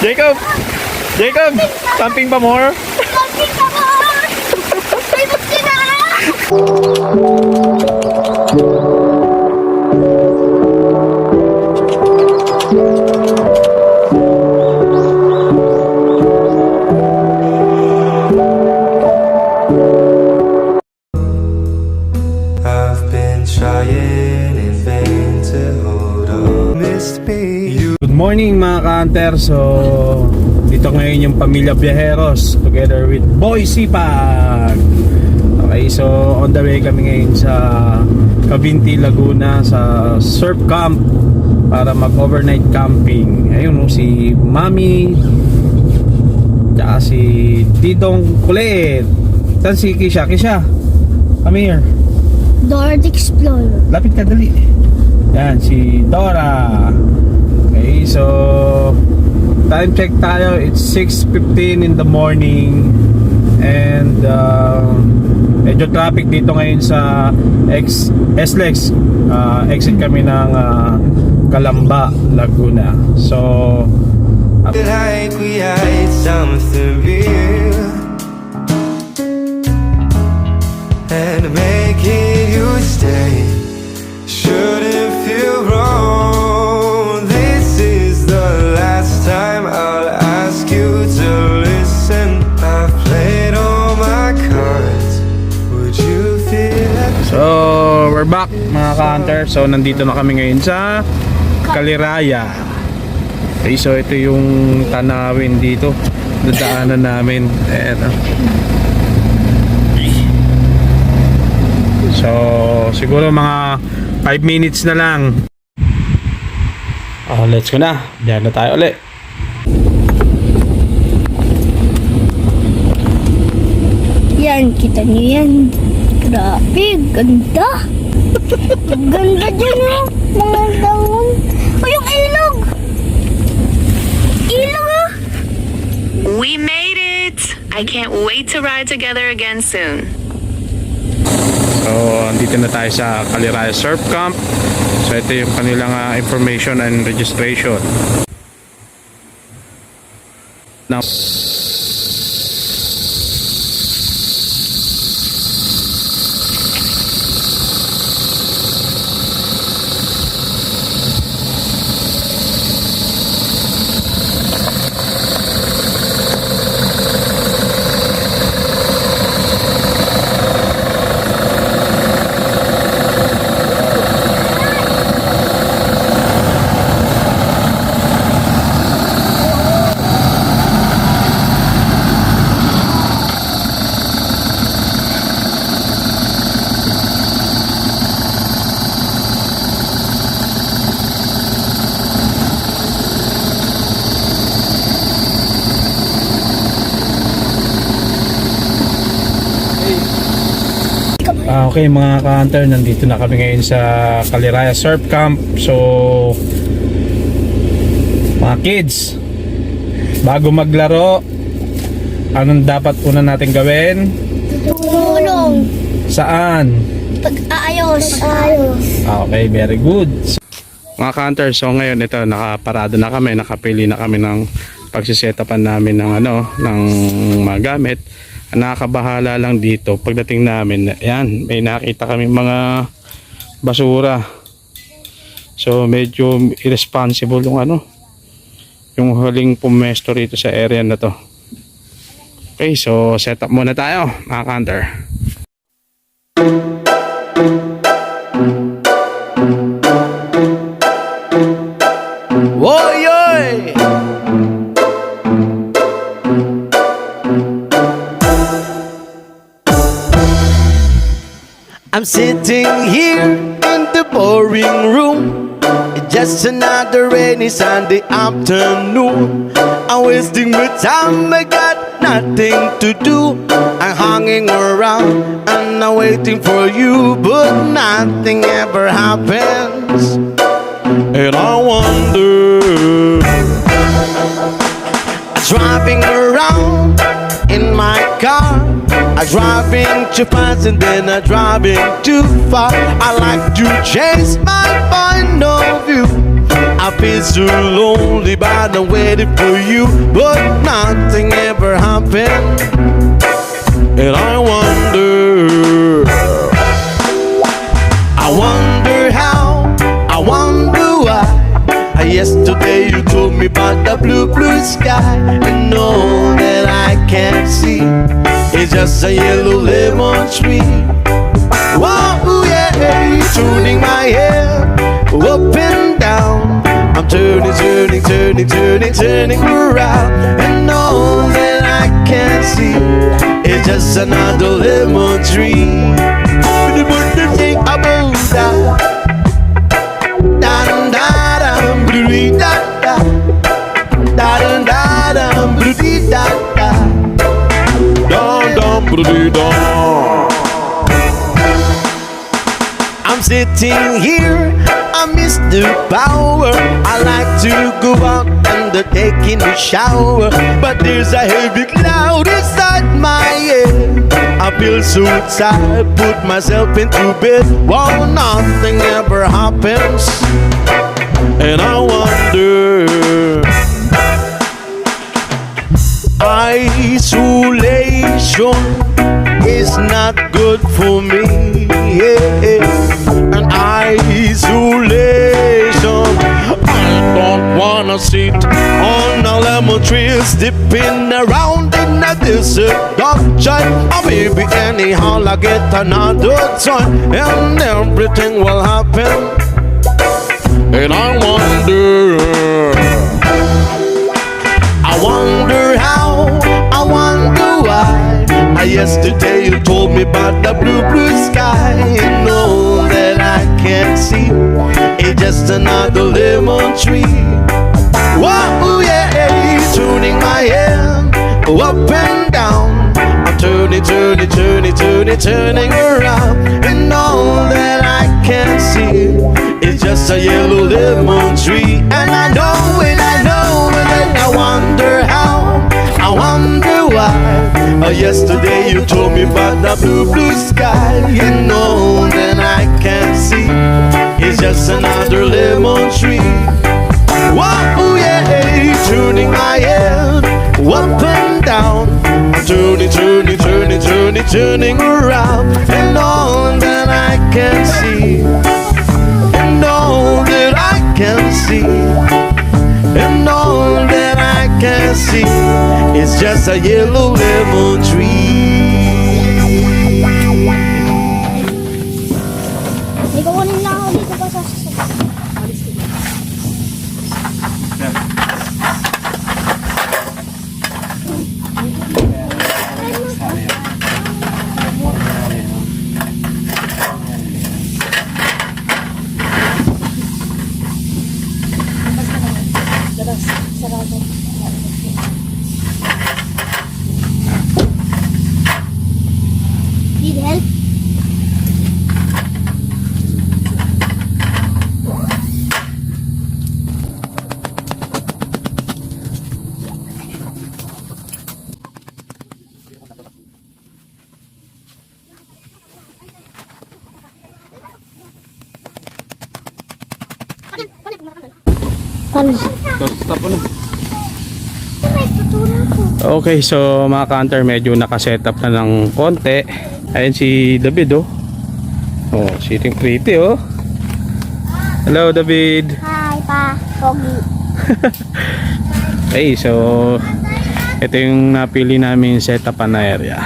Jacob! Jacob! Camping pa more? Camping pa more! Famous ka na! I've been trying in vain to hold on. Missed me. Good morning mga ka-hunter. So, dito ngayon yung Pamilya Viajeros together with Boy Sipag. Okay, so on the way kami ngayon sa Cavinti, Laguna sa surf camp para mag-overnight camping. Ayun, si Mami tsaka si Tidong Kulit. Saan si Kisha? Kisha, come here. Dora the Explorer. Lapit ka, dali. Yan, si Dora. Okay, so time check tayo. It's 6:15 in the morning. And medyo traffic dito ngayon sa SLEX. Exit kami ng Calamba, Laguna. So Like we had something real, and making you stay shouldn't feel wrong. This is the last time I'll ask you to listen. I've played all my cards. Would you feel like... So we're back mga ka-hunter. So nandito na kami ngayon sa Caliraya. Okay, so ito yung tanawin dito, dadaanan namin. Ayan, so siguro mga 5 minutes na lang. Let's go na. Diyan na tayo ulit. Yan, kita niyo yan. Grabe, ganda. Ganda dyan, oh. Mga dahon. O, yung ilog. Ilog, ah. We made it! I can't wait to ride together again soon. So andito na tayo sa Caliraya Surf Camp. So ito yung kanilang information and registration. Now okay mga ka-hunter, nandito na kami ngayon sa Caliraya Surf Camp. So mga kids, bago maglaro, anong dapat una natin gawin? Tulong. Saan? Pag-aayos. Okay, very good. Mga ka-hunter, so ngayon ito, nakaparado na kami, nakapili na kami ng pagsisetapan namin ng ng mga gamit. Nakakabahala lang dito pagdating namin, ayan, may nakita kami mga basura. So medyo irresponsible yung huling pumesto rito sa area na to. Okay, so set up muna tayo mga ka-hunter. Woy! I'm sitting here in the boring room. It's just another rainy Sunday afternoon. I'm wasting my time, I got nothing to do. I'm hanging around and I'm waiting for you, but nothing ever happens. And I wonder, driving around in my car, I'm driving too fast and then I'm driving too far. I like to change my point of view. I feel so lonely, but I'm waiting for you. But nothing ever happened, and I wonder how, I wonder why. Yesterday you told me about the blue, blue sky, and all that I can't see is just a yellow lemon tree. Whoa, yeah, turning my head up and down. I'm turning, turning, turning, turning, turning around, and all that I can see is just another lemon tree. But the thing about that, da da da, blue da da, da da da, blue da da, da da, blue da. I'm sitting here, I miss the power. I like to go out and taking a shower, but there's a heavy cloud inside my head. I feel so tired, put myself into bed while nothing ever happens, and I wonder. Isolation is not good for me, yeah. And isolation, I don't wanna sit on a lemon tree, dipping around in a desert dark shine. Or maybe anyhow I get another time, and everything will happen, and I wonder how, I wonder why. Yesterday you told me about the blue, blue sky, and all that I can't see is just another lemon tree. Whoa, yeah, turning my head up and down. I'm turning, turning, turning, turning, turning around, and all that I can see is just a yellow lemon tree. And I know it, I know it, and I wonder how, I wonder why. Yesterday you told me about the blue, blue sky, and all that I can see is just another lemon tree. Whoa, yeah, turning my head up and down. I'm turning, turning, turning, turning, turning around, and all that I can see, and all that I can see, and all that I can see is just a yellow lemon tree. May kukunin lang ako dito pa sa sasakyan. Need help? Paano? Okay, so mga ka-hunter, medyo nakasetup na ng konti. Ayan si David, oh. Oh, sitting pretty, oh. Hello, David. Hi, pa. Pogi. Okay, so ito yung napili namin setup na area.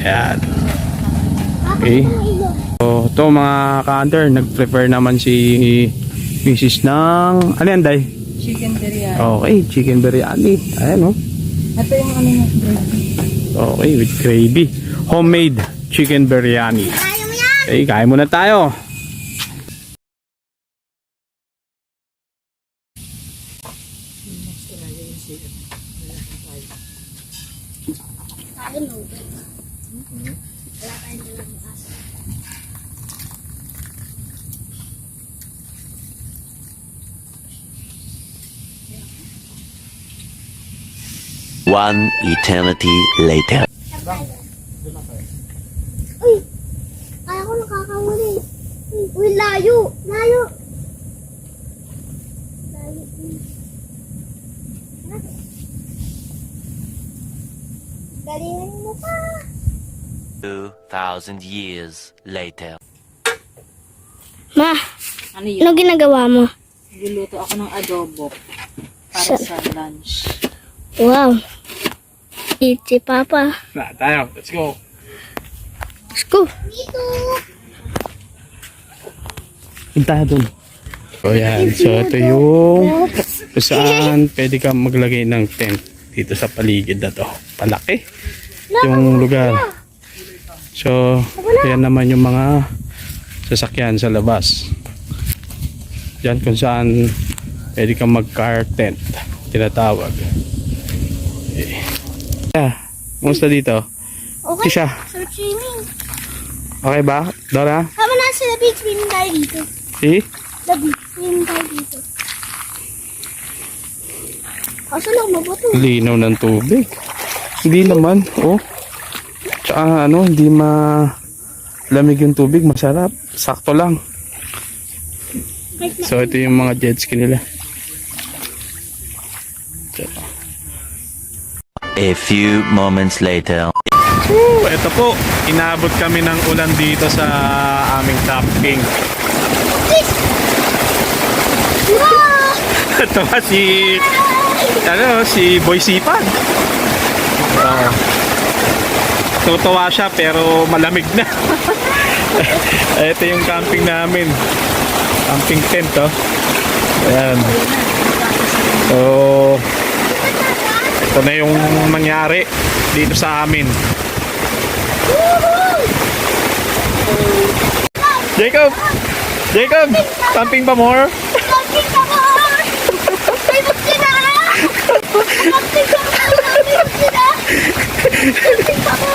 Ayan. Okay. So, ito mga ka-hunter, nag-prepare naman si Mrs. ng, ano yan, Day? Chicken biryani. Okay, chicken biryani. Ayan, oh. Ito yung ano yung gravy. Okay, with gravy. Homemade chicken biryani. Kaya mo yan! Okay, kain muna tayo. Kaya mo. Wala tayong dalang asa. One eternity later. Uy! Kaya ko nakakahuli. Uy, layo! Layo! Layo. Galingan mo pa. 2,000 years later. Ma, Ano yun? ano ginagawa mo? Luluto ako ng adobo para sa lunch. Wow. Eat si Papa. Na, tayo. Let's go. Let's go. Punta dun. So yan. So ito yung kung saan pwede ka maglagay ng tent dito sa paligid na to. Palaki yung lugar. So yan naman yung mga sasakyan sa labas. Yan kung saan pwede ka mag-car tent. Tinatawag. Okay. Yeah. Kumusta dito? Okay. Kisha, Sarap swimming. okay ba? Dora? Kama na sila beach swimming tayo dito. Si? The beach swimming tayo dito. Kaso lang mabuto. Linaw ng tubig. Hindi naman. Oh. Tsaka ano, hindi lamig yung tubig. Masarap. Sakto lang. So ito yung mga jet ski nila. A few moments later. Ito po. Inabot kami ng ulan dito sa aming camping. Ito nga si Boy Sipag. Oo. Tutuwa siya pero malamig na. Ito yung camping namin. Camping tent, oh. Ayan. So, ito na yung nangyari dito sa amin. Jacob! Jacob! Camping pa more? Camping ka mo! Famous sila! Camping ka mo! Famous sila! Camping ka mo!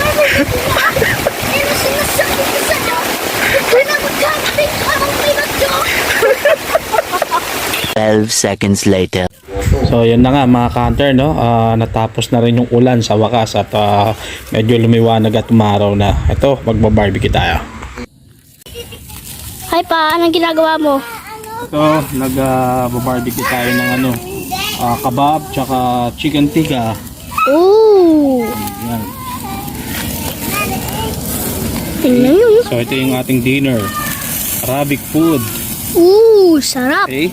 Ano sinasabi ko sa'yo? Kung na mag-camping ka ng famous ko! 12 seconds later. So yun na nga mga counter, no? Natapos na rin yung ulan sa wakas at medyo lumiwanag at umaraw na. Ito, magba-barbecue tayo. Hi pa, anong ginagawa mo? Ito, nag-barbecue tayo ng ano, kebab tsaka chicken tikka. Ooh! Yan. Tingnan yun. So ito yung ating dinner. Arabic food. Ooh, sarap! Okay?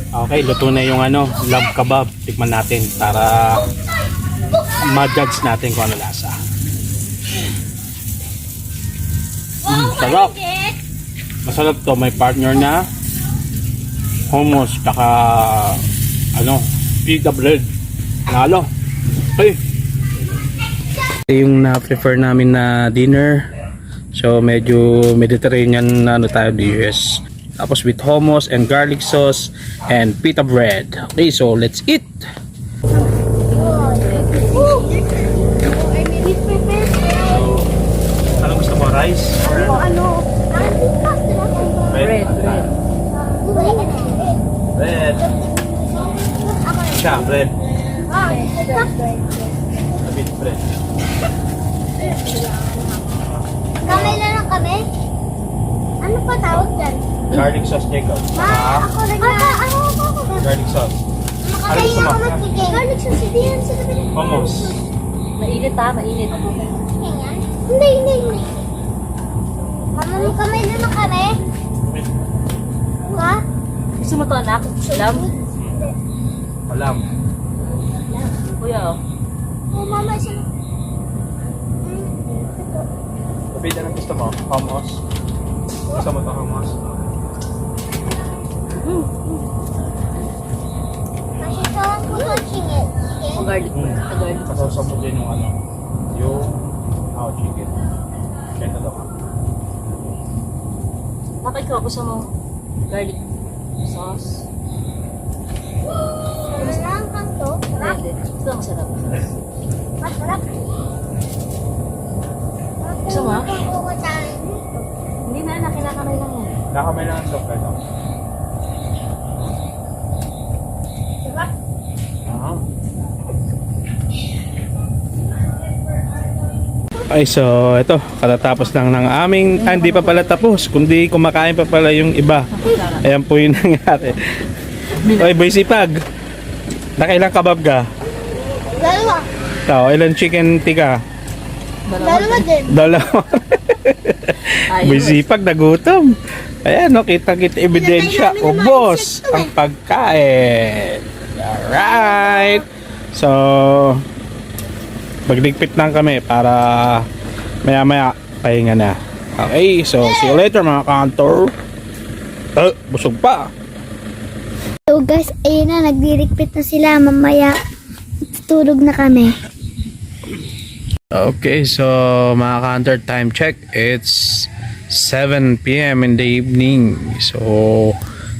Okay, luto na yung ano, lamb kebab. Tikman natin para ma-judge natin kung ano lasa. Sarap. Masarap to. May partner na hummus tsaka ano, pita bread. Nalo. Okay. Ito yung na-prefer namin na dinner. So medyo Mediterranean na ano tayo di US. Tapos with hummus and garlic sauce and pita bread. Okay, so let's eat. Ano gusto mo? Rice? Ano? Bread. Bread. Siya, bread. A bit bread. Kamay na lang kami? Ano pa tawag dyan? Garlic sauce, Jacob. Ako ako. Garlic sauce. Ano Makakain gusto mo? ako magpigay. Garlic sauce, hindi yan sa gabi. Hummus. Mainit ha, mainit. Hindi. Mama mo kamay na lang kami? Ha? Gusto mo to anak? Alam? Alam. Kuya oh. Oh, mama, isa na. Sabi na gusto mo? Hummus. Gusto mo ito hummus? Masisawang ko sa chingit. Ang garlic. Ang garlic. Kasawsaw mo din yung ano, yung chicken. Kaya ito ka. Bakit ko gusto mo garlic sauce? Walang kanto. Sarap. Hindi. Ito ang sarap. Masarap. Gusto mo? Kukutan. Hindi na anak, kinakamay lang yan. Nakamay lang ang soup ito. Sarap. Ay, so ito, katatapos lang ng aming, hindi pa pala tapos, kundi kumakain pa pala yung iba. Ayan po yung nangyari. Oy, Boy Sipag, nakailang kabab ka? Dalawa. Ikaw, ilan chicken tika? Dalawa din. Dalawa. May sipag, nagutom. Ayan, no, kita-kita ebidensya. Ubos ang pagkain. Alright. So, magligpit lang kami para maya-maya pahinga na. Okay, so see you later mga kantor. Busog pa. So guys, ayun na, nagdirikpit na sila. Mamaya, tulog na kami. Okay, so mga ka-hunter, time check. It's 7 p.m. in the evening. So,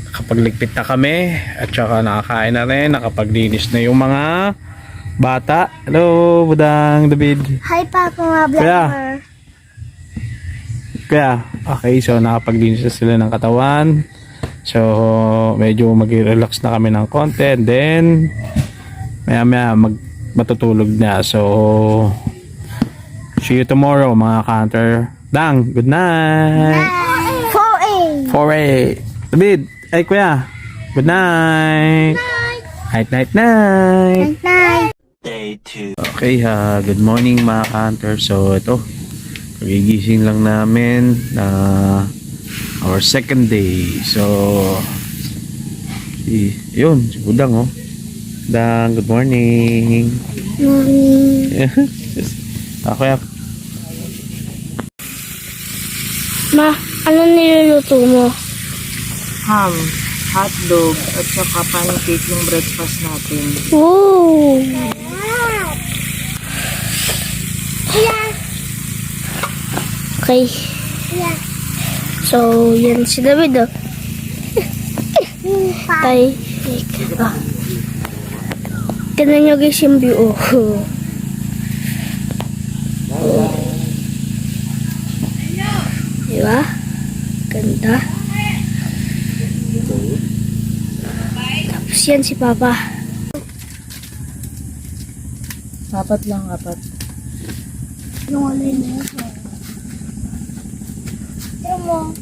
nakapagligpit na kami at saka nakakain na rin, nakapaglinis na yung mga bata. Hello, Budang, David. Hi pa ako mga vlogger. Kaya, okay, so nakapaglinis na sila ng katawan. So, medyo mag-relax na kami ng konti. And then, maya-maya matutulog na. So, see you tomorrow mga ka-hunter. Dang, good night. 4A. 4A. David, ay kuya. Good night. Night, night, night. Night. Day 2. Okay, good morning mga ka-hunter. So, ito. Pagigising lang namin na our second day. So, yun, si Budang, oh. Budang, good morning. Morning. Ako ya. Ma, ano niluluto mo? Ham, hotdog, at saka pancake yung breakfast natin. Wow! Okay. So, yan si David, oh. Tay. Tignan nyo guys yung view, oh. Diba? Ganda. Tapos yan si Papa. Apat lang, apat. Yung alay na yun. Pero mo.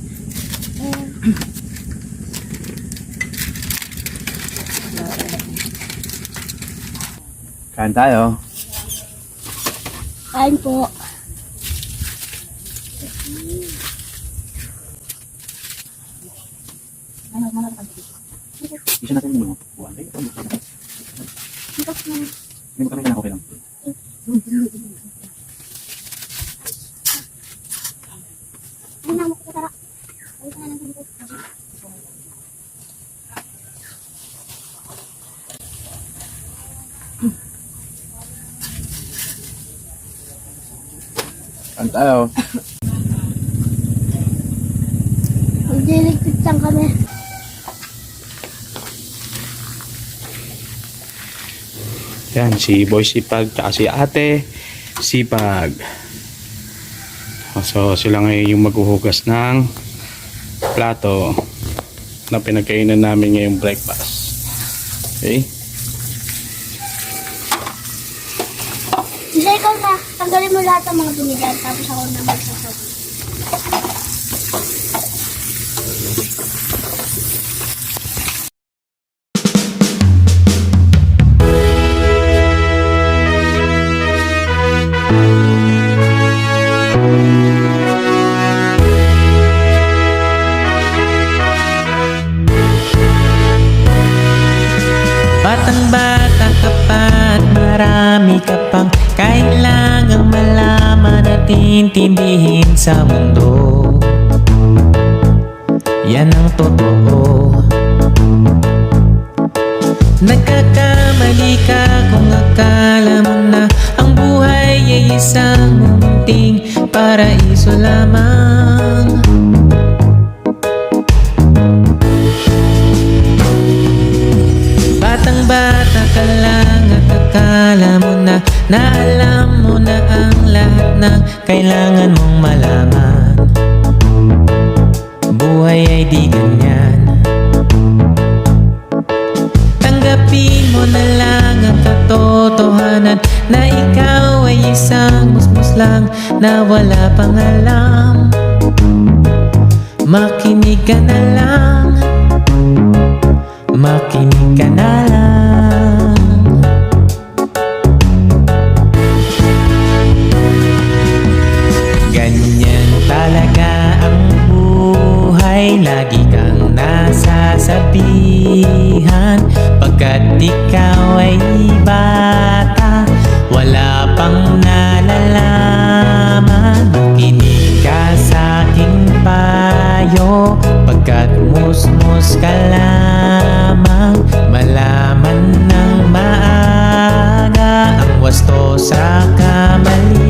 Kain tayo. Kain po. Isa natin yung buwan. Hindi mo kami na okay lang. Kain tayo. Magdiligpit lang kami. Yan, si Boy Sipag, tsaka si Ate Sipag. So, sila ngayon yung maghuhugas ng plato na pinagkainan namin ngayong breakfast. Okay? Isa ikaw na, tanggalin mo lahat ng mga binigan, tapos ako na magsasabi. Batang-bata ka pa at marami ka pang kailangang malaman at intindihin sa mundo. Yan ang totoo. Nagkakamali ka kung akala mo na ang buhay ay isang munting paraiso lamang. Batang-bata ka lang at akala mo na alam mo na ang lahat ng kailangan mong malaman. Buhay ay di ganyan. Tanggapin mo na lang ang katotohanan na ikaw ay isang musmus lang na wala pang alam. Makinig ka na lang. Makinig ka na lang. kailanman, pagkat ikaw ay bata, wala pang nalalaman. Makinig ka sa aking payo, pagkat musmus ka lamang. Malaman ng maaga ang wasto sa kamalian.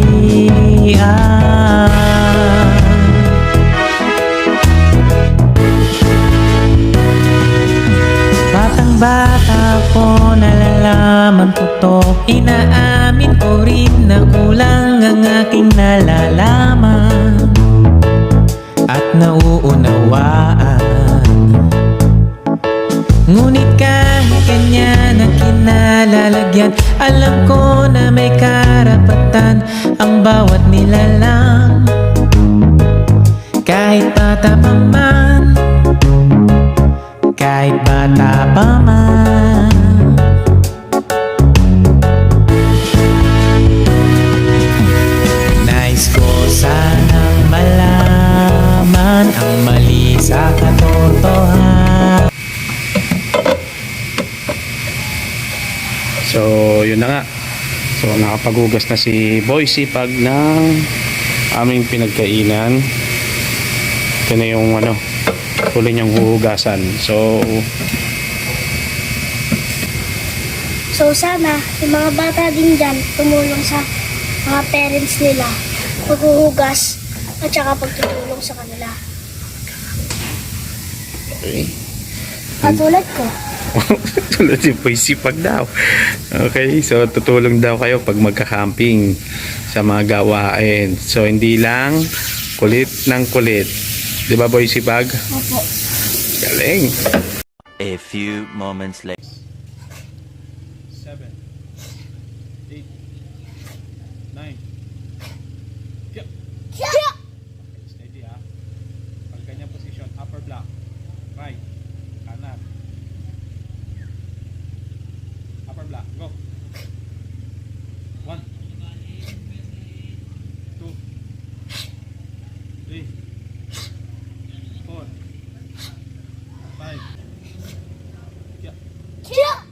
Batang-bata ko, nalalaman ko to. Inaamin ko rin na kulang ang aking nalalaman at nauunawaan. Ngunit kahit ganyan ang kinalalagyan, alam ko na may karapatan ang bawat nilalang. Kahit bata pa man, kahit bata pa man. Nais ko sanang malaman ang mali sa katotohanan. So, yun na nga. So, nakapaghugas na si Boycie pag ng aming pinagkainan. Ito na yung huli niyang huhugasan. So, sana, yung mga bata din dyan, tumulong sa mga parents nila, paghuhugas, at saka pagtutulong sa kanila. okay. Katulad ko. Tulad si Boycie pag daw. Okay, so tutulong daw kayo pag magka-camping sa mga gawain. So, hindi lang kulit ng kulit. Di ba, Boycie pag? Opo. Galing. A few moments later. 7, 8, 9. Yep. Steady ha. Pag ganyan position, upper block. Right. Kanan. Upper block. Go. 1, 2, 3, 4, 5. Yeah.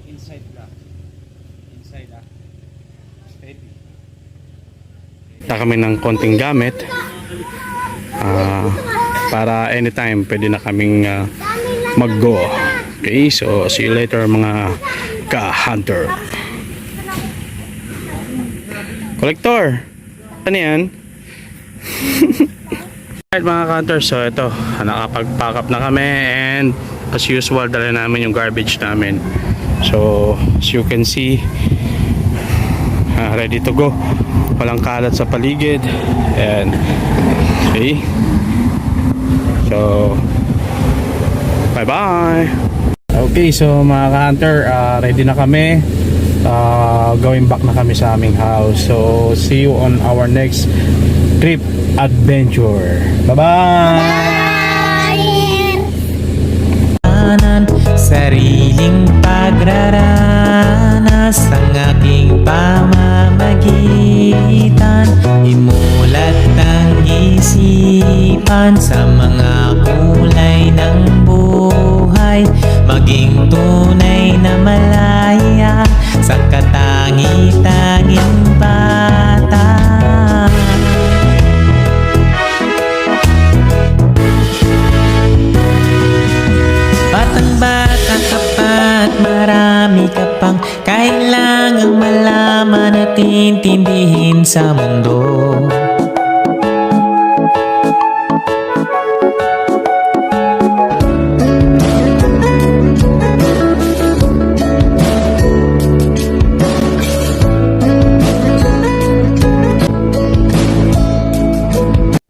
Inside block. Inside steady. Na kami ng konting gamit para anytime pwede na kaming mag-go. Okay, so see you later mga ka-hunter. Collector, ano yan? Alright mga ka-hunter, so ito, nakapag-pack up na kami and as usual dala namin yung garbage namin. So as you can see, ready to go. Walang kalat sa paligid. And okay, so bye bye. Okay, so mga ka-hunter, ready na kami. Going back na kami sa aming house. So see you on our next trip adventure. Bye bye. Sariling pagraranas ang aking pamamagitan, imulat ang isipan sa mga kulay ng buhay, maging tunay na malaya sa katangi-tanging bata. Batang-bata ka pa at marami ka pang kailangang malaman at intindihin sa mundo.